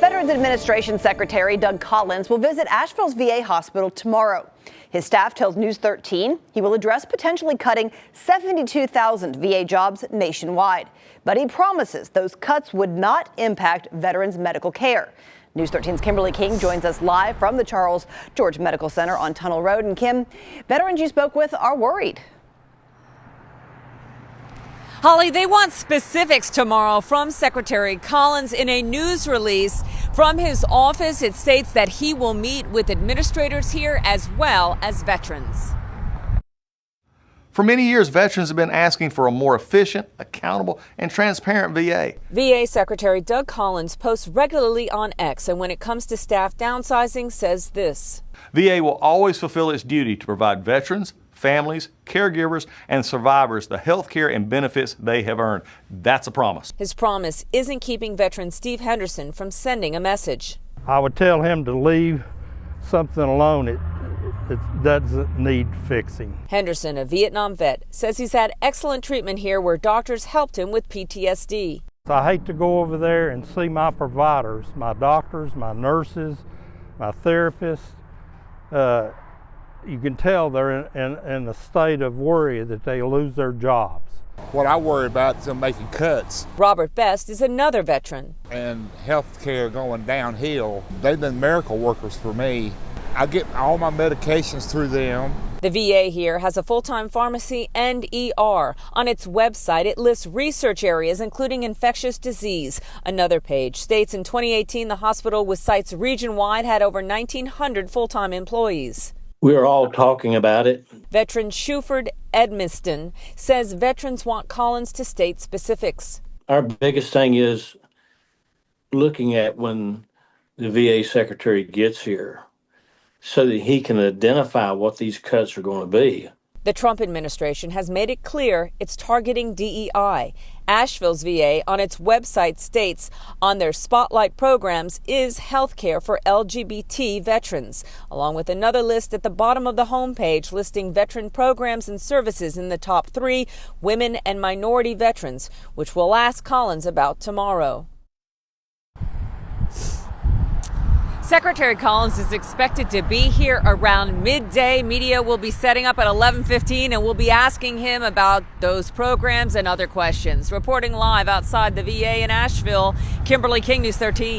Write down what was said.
Veterans Administration Secretary Doug Collins will visit Asheville's VA hospital tomorrow. His staff tells News 13 he will address potentially cutting 72,000 VA jobs nationwide. But he promises those cuts would not impact veterans' medical care. News 13's Kimberly King joins us live from the Charles George Medical Center on Tunnel Road. And Kim, veterans you spoke with are worried. Holly, they want specifics tomorrow from Secretary Collins. In a news release from his office, it states that he will meet with administrators here as well as veterans. For many years, veterans have been asking for a more efficient, accountable, and transparent VA. VA Secretary Doug Collins posts regularly on X, and when it comes to staff downsizing, says this. VA will always fulfill its duty to provide veterans, families, caregivers, and survivors the health care and benefits they have earned. That's a promise. His promise isn't keeping veteran Steve Henderson from sending a message. I would tell him to leave something alone. It doesn't need fixing. Henderson, a Vietnam vet, says he's had excellent treatment here where doctors helped him with PTSD. I hate to go over there and see my providers, my doctors, my nurses, my therapists. You can tell they're in a state of worry that they lose their jobs. What I worry about is them making cuts. Robert Best is another veteran. And health care going downhill. They've been miracle workers for me. I get all my medications through them. The VA here has a full-time pharmacy and ER. On its website, it lists research areas, including infectious disease. Another page states in 2018, the hospital with sites region-wide had over 1,900 full-time employees. We're all talking about it. Veteran Shuford Edmiston says veterans want Collins to state specifics. Our biggest thing is looking at when the VA secretary gets here so that he can identify what these cuts are going to be. The Trump administration has made it clear it's targeting DEI. Asheville's VA on its website states on their spotlight programs is health care for LGBT veterans, along with another list at the bottom of the homepage listing veteran programs and services in the top 3, women and minority veterans, which we'll ask Collins about tomorrow. Secretary Collins is expected to be here around midday. Media will be setting up at 11:15 and we'll be asking him about those programs and other questions. Reporting live outside the VA in Asheville, Kimberly King, News 13.